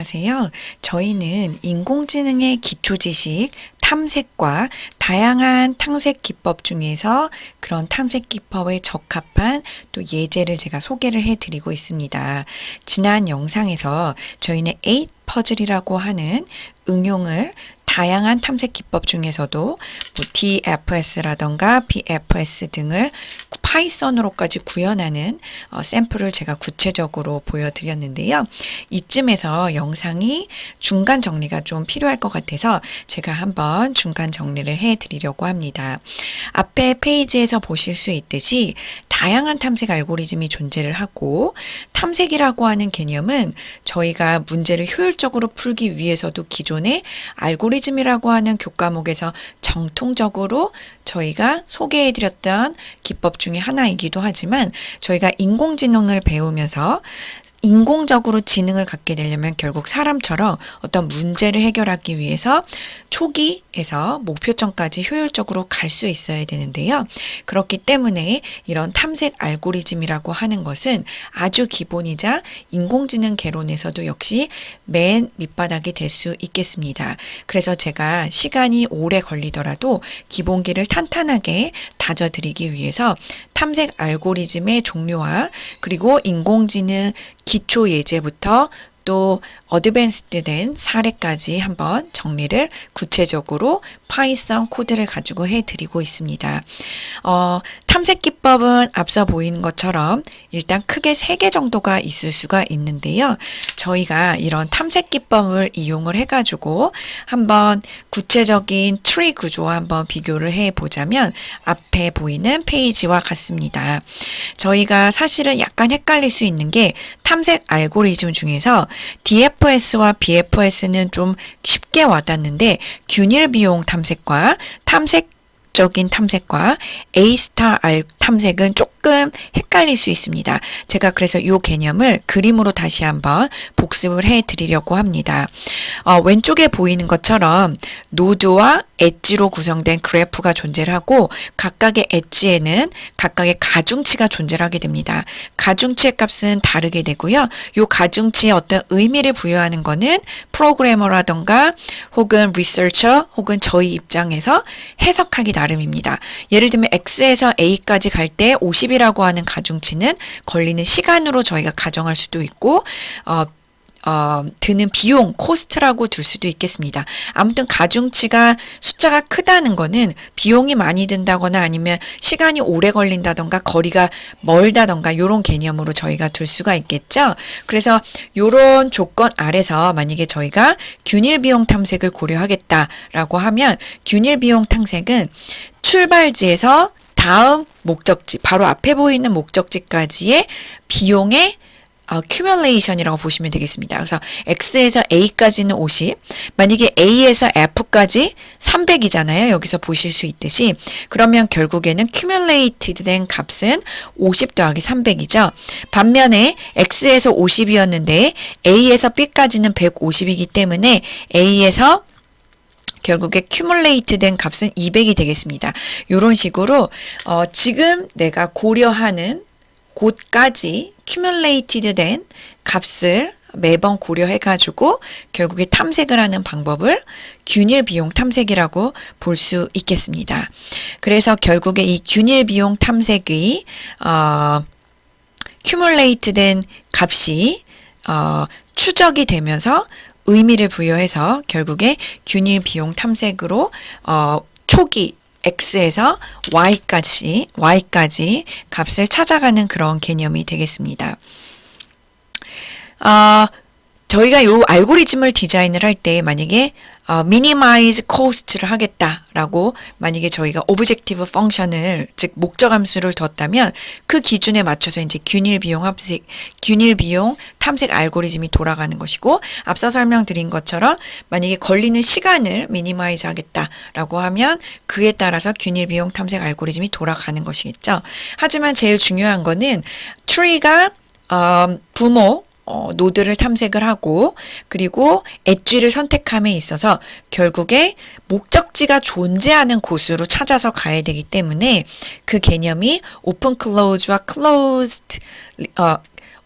안녕하세요. 저희는 인공지능의 기초 지식, 탐색과 다양한 탐색 기법 중에서 그런 탐색 기법에 적합한 또 예제를 제가 소개를 해드리고 있습니다. 지난 영상에서 저희는 8 퍼즐이라고 하는 응용을 다양한 탐색 기법 중에서도 뭐 DFS라던가 BFS 등을 파이썬으로까지 구현하는 샘플을 제가 구체적으로 보여드렸는데요. 이쯤에서 영상이 중간 정리가 좀 필요할 것 같아서 제가 한번 중간 정리를 해드리려고 합니다. 앞에 페이지에서 보실 수 있듯이 다양한 탐색 알고리즘이 존재를 하고, 탐색이라고 하는 개념은 저희가 문제를 효율적으로 풀기 위해서도 기존의 알고리즘이라고 하는 교과목에서 정통적으로 저희가 소개해드렸던 기법 중에 하나이기도 하지만, 저희가 인공지능을 배우면서 인공적으로 지능을 갖게 되려면 결국 사람처럼 어떤 문제를 해결하기 위해서 초기에서 목표점까지 효율적으로 갈 수 있어야 되는데요. 그렇기 때문에 이런 탐색 알고리즘이라고 하는 것은 아주 기본이자 인공지능 개론에서도 역시 맨 밑바닥이 될 수 있겠습니다. 그래서 제가 시간이 오래 걸리더라도 기본기를 탄탄하게 다져드리기 위해서 탐색 알고리즘의 종류와 그리고 인공지능 기초 예제부터 또 어드밴스드된 사례까지 한번 정리를 구체적으로 파이썬 코드를 가지고 해드리고 있습니다. 탐색 기법은 앞서 보이는 것처럼 일단 크게 3개 정도가 있을 수가 있는데요. 저희가 이런 탐색 기법을 이용을 해가지고 한번 구체적인 트리 구조와 한번 비교를 해보자면 앞에 보이는 페이지와 같습니다. 저희가 사실은 약간 헷갈릴 수 있는 게 탐색 알고리즘 중에서 DFS와 BFS는 좀 쉽게 와닿는데 균일 비용 탐색과 탐색적인 탐색과 A-스타 탐색은 조금 헷갈릴 수 있습니다. 제가 그래서 이 개념을 그림으로 다시 한번 복습을 해드리려고 합니다. 왼쪽에 보이는 것처럼 노드와 엣지로 구성된 그래프가 존재를 하고, 각각의 엣지에는 각각의 가중치가 존재를 하게 됩니다. 가중치의 값은 다르게 되고요. 이 가중치에 어떤 의미를 부여하는 거는 프로그래머라던가 혹은 리서처 혹은 저희 입장에서 해석하기 나름입니다. 예를 들면 X에서 A까지 갈 때 50이라고 하는 가중치는 걸리는 시간으로 저희가 가정할 수도 있고, 드는 비용, 코스트라고 둘 수도 있겠습니다. 아무튼 가중치가 숫자가 크다는 거는 비용이 많이 든다거나 아니면 시간이 오래 걸린다던가 거리가 멀다던가 이런 개념으로 저희가 둘 수가 있겠죠. 그래서 이런 조건 아래서 만약에 저희가 균일 비용 탐색을 고려하겠다라고 하면, 균일 비용 탐색은 출발지에서 다음 목적지, 바로 앞에 보이는 목적지까지의 비용의 accumulation이라고 보시면 되겠습니다. 그래서 X에서 A까지는 50, 만약에 A에서 F까지 300이잖아요. 여기서 보실 수 있듯이. 그러면 결국에는 accumulated 된 값은 50 더하기 300이죠. 반면에 X에서 50이었는데 A에서 B까지는 150이기 때문에 A에서 결국에 accumulate 된 값은 200이 되겠습니다. 이런 식으로 지금 내가 고려하는 곳까지 accumulated 된 값을 매번 고려해가지고 결국에 탐색을 하는 방법을 균일 비용 탐색이라고 볼 수 있겠습니다. 그래서 결국에 이 균일 비용 탐색의 accumulate 된 값이 추적이 되면서 의미를 부여해서 결국에 균일 비용 탐색으로 초기 X에서 Y까지 값을 찾아가는 그런 개념이 되겠습니다. 저희가 이 알고리즘을 디자인을 할 때 만약에 minimize cost를 하겠다라고 만약에 저희가 objective function을, 즉 목적 함수를 뒀다면 그 기준에 맞춰서 이제 균일 비용 탐색 알고리즘이 돌아가는 것이고, 앞서 설명드린 것처럼 만약에 걸리는 시간을 minimize 하겠다라고 하면 그에 따라서 균일 비용 탐색 알고리즘이 돌아가는 것이겠죠. 하지만 제일 중요한 거는 트리가 부모 노드를 탐색을 하고 그리고 엣지를 선택함에 있어서 결국에 목적지가 존재하는 곳으로 찾아서 가야 되기 때문에 그 개념이 오픈 클로즈와 클로즈드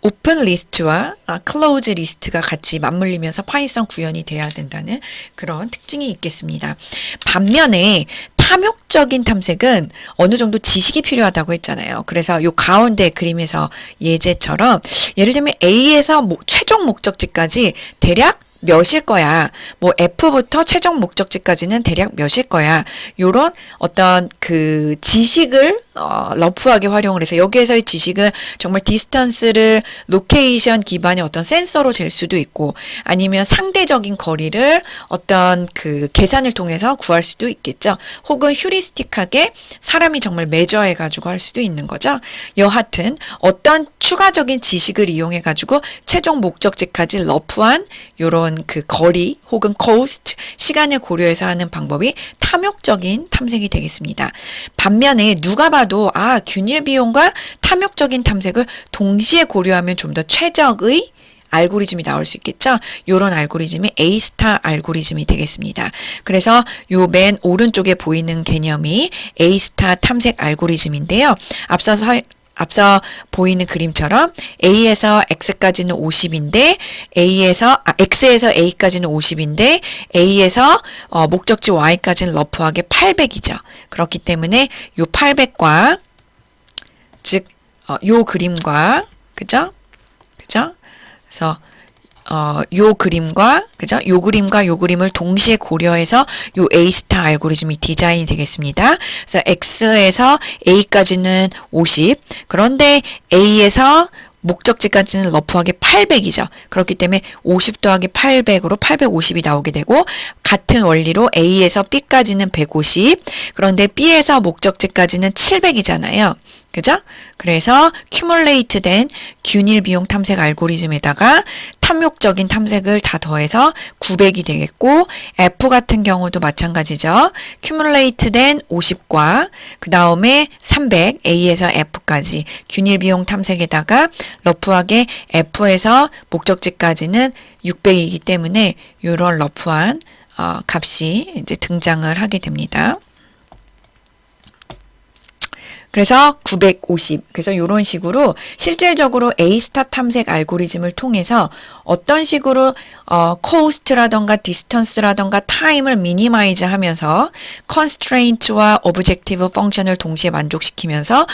오픈 리스트와 클로즈 리스트가 같이 맞물리면서 파이썬 구현이 돼야 된다는 그런 특징이 있겠습니다. 반면에 탐욕적인 탐색은 어느 정도 지식이 필요하다고 했잖아요. 그래서 요 가운데 그림에서 예제처럼 예를 들면 A에서 최종 목적지까지 대략 몇일 거야. 뭐 F부터 최종 목적지까지는 대략 몇일 거야. 요런 어떤 그 지식을 러프하게 활용을 해서 여기에서의 지식은 정말 디스턴스를 로케이션 기반의 어떤 센서로 잴 수도 있고 아니면 상대적인 거리를 어떤 그 계산을 통해서 구할 수도 있겠죠. 혹은 휴리스틱하게 사람이 정말 매저해 가지고 할 수도 있는 거죠. 여하튼 어떤 추가적인 지식을 이용해 가지고 최종 목적지까지 러프한 요런 그 거리 혹은 코스트 시간을 고려해서 하는 방법이 탐욕적인 탐색이 되겠습니다. 반면에 누가 봐도 균일 비용과 탐욕적인 탐색을 동시에 고려하면 좀 더 최적의 알고리즘이 나올 수 있겠죠. 요런 알고리즘이 A-스타 알고리즘이 되겠습니다. 그래서 요 맨 오른쪽에 보이는 개념이 A-스타 탐색 알고리즘인데요. 앞서 보이는 그림처럼 A에서 X까지는 50인데 X에서 A까지는 50인데 A에서 목적지 Y까지는 러프하게 800이죠. 그렇기 때문에 요 800과 즉 요 그림과 그죠? 그래서 요 그림과 요 그림을 동시에 고려해서 요 A-스타 알고리즘이 디자인이 되겠습니다. 그래서 X에서 A까지는 50. 그런데 A에서 목적지까지는 러프하게 800이죠. 그렇기 때문에 50 더하기 800으로 850이 나오게 되고 같은 원리로 A에서 B까지는 150. 그런데 B에서 목적지까지는 700이잖아요. 그죠? 그래서 큐뮬레이트 된 균일 비용 탐색 알고리즘에다가 탐욕적인 탐색을 다 더해서 900이 되겠고 F 같은 경우도 마찬가지죠. 큐뮬레이트 된 50과 그 다음에 300 A에서 F까지 균일 비용 탐색에다가 러프하게 F에서 목적지까지는 600이기 때문에 이런 러프한 값이 이제 등장을 하게 됩니다. 그래서 950. 그래서 이런 식으로 실질적으로 A-스타 탐색 알고리즘을 통해서 어떤 식으로 코스트라던가 디스턴스라던가 타임을 미니마이즈 하면서 constraint와 objective 펑션을 동시에 만족시키면서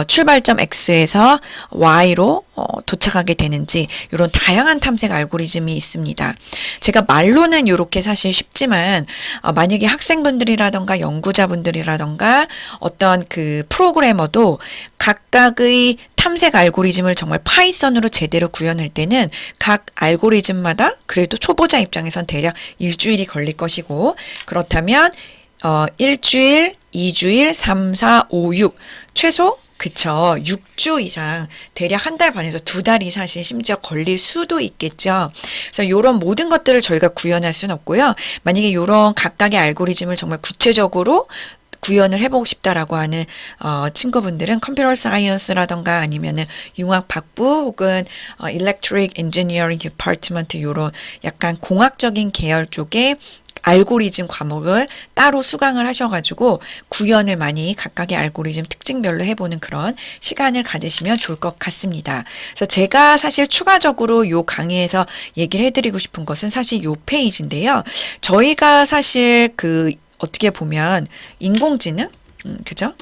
출발점 X에서 Y로 도착하게 되는지 이런 다양한 탐색 알고리즘이 있습니다. 제가 말로는 이렇게 사실 쉽지만 만약에 학생분들이라던가 연구자분들이라던가 어떤 그 프로그래머도 각각의 탐색 알고리즘을 정말 파이썬으로 제대로 구현할 때는 각 알고리즘마다 그래도 초보자 입장에선 대략 일주일이 걸릴 것이고 그렇다면 일주일, 2주일, 3, 4, 5, 6 최소 그쵸. 6주 이상 대략 한 달 반에서 2달이 사실 심지어 걸릴 수도 있겠죠. 그래서 이런 모든 것들을 저희가 구현할 수는 없고요. 만약에 이런 각각의 알고리즘을 정말 구체적으로 구현을 해보고 싶다라고 하는 친구분들은 컴퓨터 사이언스라던가 아니면은 융합학부 혹은 일렉트릭 엔지니어링 디파트먼트 이런 약간 공학적인 계열 쪽에 알고리즘 과목을 따로 수강을 하셔가지고 구현을 많이 각각의 알고리즘 특징별로 해보는 그런 시간을 가지시면 좋을 것 같습니다. 그래서 제가 사실 추가적으로 요 강의에서 얘기를 해드리고 싶은 것은 사실 요 페이지인데요. 저희가 사실 그 어떻게 보면 인공지능 그죠?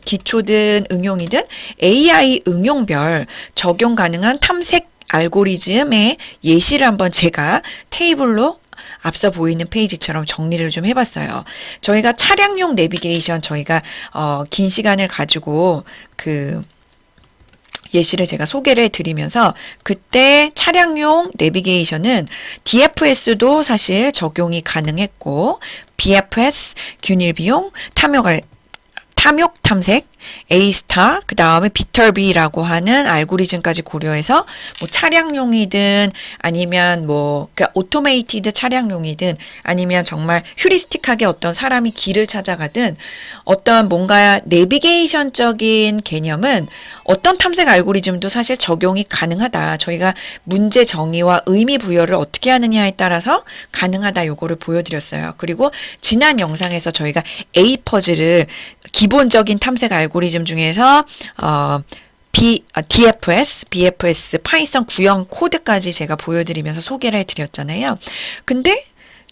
기초든 응용이든 AI 응용별 적용 가능한 탐색 알고리즘의 예시를 한번 제가 테이블로 앞서 보이는 페이지처럼 정리를 좀 해봤어요. 저희가 차량용 내비게이션 저희가 긴 시간을 가지고 그 예시를 제가 소개를 해드리면서 그때 차량용 내비게이션은 DFS도 사실 적용이 가능했고 BFS 균일 비용 탐욕 탐색 A-스타 그 다음에 비터비라고 하는 알고리즘까지 고려해서 뭐 차량용이든 아니면 뭐 그러니까 오토메이티드 차량용이든 아니면 정말 휴리스틱하게 어떤 사람이 길을 찾아가든 어떤 뭔가 내비게이션적인 개념은 어떤 탐색 알고리즘도 사실 적용이 가능하다. 저희가 문제 정의와 의미 부여를 어떻게 하느냐에 따라서 가능하다 요거를 보여드렸어요. 그리고 지난 영상에서 저희가 A 퍼즐을 기본적인 탐색 알고리즘 중에서 DFS, BFS, 파이썬 구형 코드까지 제가 보여드리면서 소개를 해드렸잖아요. 근데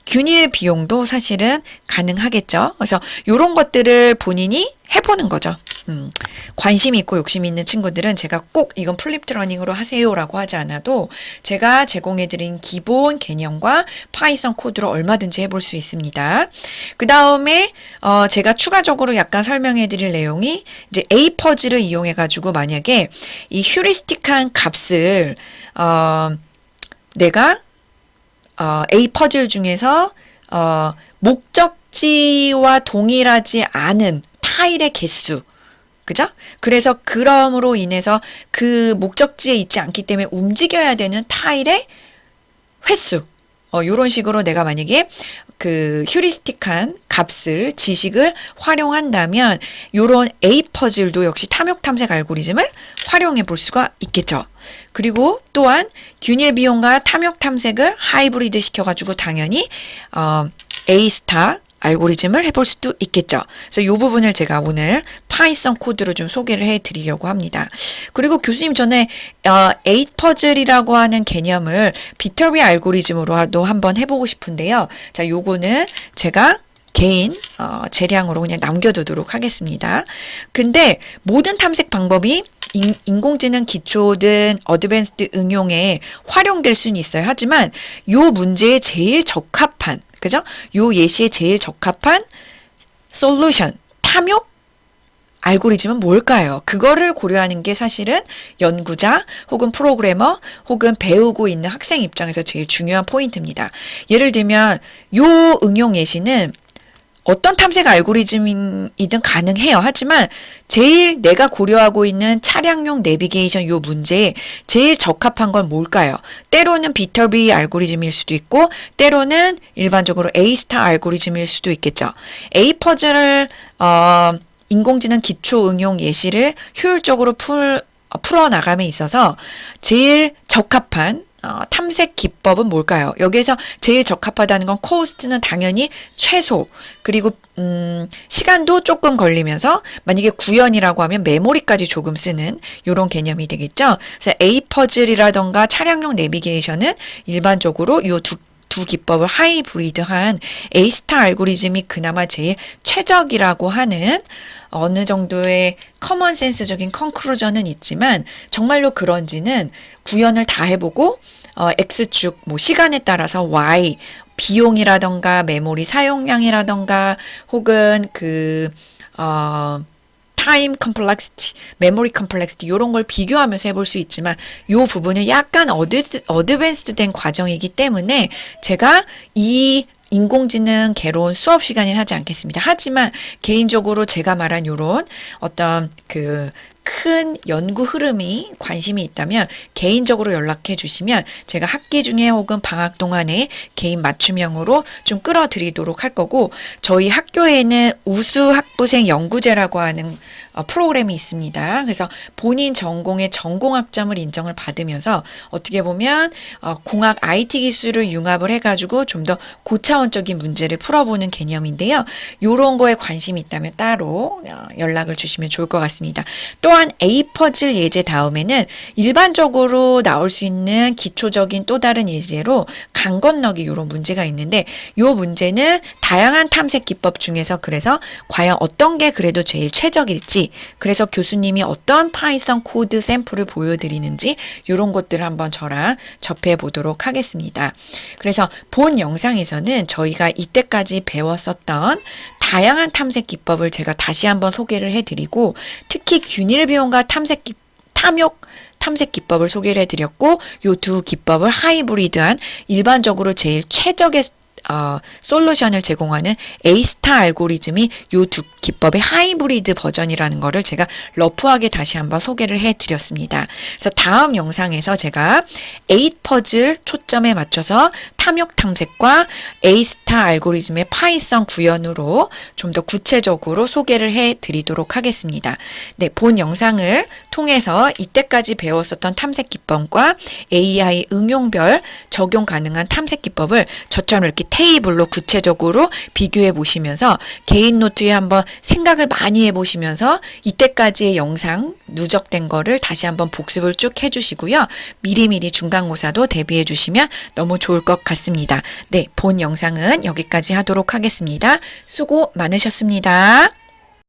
균일 비용도 사실은 가능하겠죠. 그래서 이런 것들을 본인이 해보는 거죠. 관심이 있고 욕심이 있는 친구들은 제가 꼭 이건 플립드 러닝으로 하세요라고 하지 않아도 제가 제공해드린 기본 개념과 파이썬 코드로 얼마든지 해볼 수 있습니다. 그 다음에 제가 추가적으로 약간 설명해드릴 내용이 이제 에이퍼즈를 이용해가지고 만약에 이 휴리스틱한 값을 내가 A 퍼즐 중에서 목적지와 동일하지 않은 타일의 개수, 그죠? 그래서 그럼으로 인해서 그 목적지에 있지 않기 때문에 움직여야 되는 타일의 횟수, 요런 식으로 내가 만약에 그 휴리스틱한 값을, 지식을 활용한다면 요런 A 퍼즐도 역시 탐욕 탐색 알고리즘을 활용해 볼 수가 있겠죠. 그리고 또한 균일 비용과 탐욕 탐색을 하이브리드 시켜가지고 당연히 A 스타 알고리즘을 해볼 수도 있겠죠. 그래서 이 부분을 제가 오늘 파이썬 코드로 좀 소개를 해드리려고 합니다. 그리고 교수님 전에 A 퍼즐이라고 하는 개념을 비터비 알고리즘으로도 한번 해보고 싶은데요. 자, 요거는 제가 개인 재량으로 그냥 남겨두도록 하겠습니다. 근데 모든 탐색 방법이 인공지능 기초든 어드밴스드 응용에 활용될 수는 있어요. 하지만 요 문제에 제일 적합한, 그죠? 요 예시에 제일 적합한 솔루션, 탐욕 알고리즘은 뭘까요? 그거를 고려하는 게 사실은 연구자 혹은 프로그래머 혹은 배우고 있는 학생 입장에서 제일 중요한 포인트입니다. 예를 들면 요 응용 예시는 어떤 탐색 알고리즘이든 가능해요. 하지만 제일 내가 고려하고 있는 차량용 내비게이션 요 문제에 제일 적합한 건 뭘까요? 때로는 비터비 알고리즘일 수도 있고 때로는 일반적으로 A-스타 알고리즘일 수도 있겠죠. A 퍼즐을 인공지능 기초 응용 예시를 효율적으로 풀어나감에 있어서 제일 적합한 탐색 기법은 뭘까요? 여기에서 제일 적합하다는 건 코스트는 당연히 최소, 그리고 시간도 조금 걸리면서 만약에 구현이라고 하면 메모리까지 조금 쓰는 이런 개념이 되겠죠. 그래서 A 퍼즐이라던가 차량용 내비게이션은 일반적으로 이 두 기법을 하이브리드한 A-스타 알고리즘이 그나마 제일 최적이라고 하는 어느 정도의 커먼 센스적인 컨클루전은 있지만 정말로 그런지는 구현을 다 해보고 X축 뭐 시간에 따라서 Y 비용이라던가 메모리 사용량이라던가 혹은 타임 컴플렉시티, 메모리 컴플렉시티 이런 걸 비교하면서 해볼 수 있지만 이 부분은 약간 어드밴스드된 과정이기 때문에 제가 이 인공지능 개론 수업 시간에는 하지 않겠습니다. 하지만 개인적으로 제가 말한 요런 어떤 큰 연구 흐름이 관심이 있다면 개인적으로 연락해 주시면 제가 학기 중에 혹은 방학 동안에 개인 맞춤형으로 좀 끌어드리도록 할 거고 저희 학교에는 우수 학부생 연구제라고 하는 프로그램이 있습니다. 그래서 본인 전공의 전공학점을 인정을 받으면서 어떻게 보면 공학 IT 기술을 융합을 해가지고 좀 더 고차원적인 문제를 풀어보는 개념인데요. 이런 거에 관심이 있다면 따로 연락을 주시면 좋을 것 같습니다. 또한 A 퍼즐 예제 다음에는 일반적으로 나올 수 있는 기초적인 또 다른 예제로 강 건너기 이런 문제가 있는데 이 문제는 다양한 탐색 기법 중에서 그래서 과연 어떤 게 그래도 제일 최적일지 그래서 교수님이 어떤 파이썬 코드 샘플을 보여드리는지 이런 것들을 한번 저랑 접해 보도록 하겠습니다. 그래서 본 영상에서는 저희가 이때까지 배웠었던 다양한 탐색 기법을 제가 다시 한번 소개를 해드리고 특히 균일 비용과 탐욕 탐색 기법을 소개를 해드렸고 이 두 기법을 하이브리드한 일반적으로 제일 최적의 솔루션을 제공하는 A-스타 알고리즘이 이 두 기법의 하이브리드 버전이라는 거를 제가 러프하게 다시 한번 소개를 해드렸습니다. 그래서 다음 영상에서 제가 A 퍼즐 초점에 맞춰서 탐욕 탐색과 A-스타 알고리즘의 파이썬 구현으로 좀 더 구체적으로 소개를 해드리도록 하겠습니다. 네, 본 영상을 통해서 이때까지 배웠었던 탐색 기법과 AI 응용별 적용 가능한 탐색 기법을 저처럼 이렇게 테이블로 구체적으로 비교해 보시면서 개인 노트에 한번 생각을 많이 해보시면서 이때까지의 영상 누적된 거를 다시 한번 복습을 쭉 해주시고요. 미리미리 중간고사도 대비해 주시면 너무 좋을 것 같습니다. 네, 본 영상은 여기까지 하도록 하겠습니다. 수고 많으셨습니다.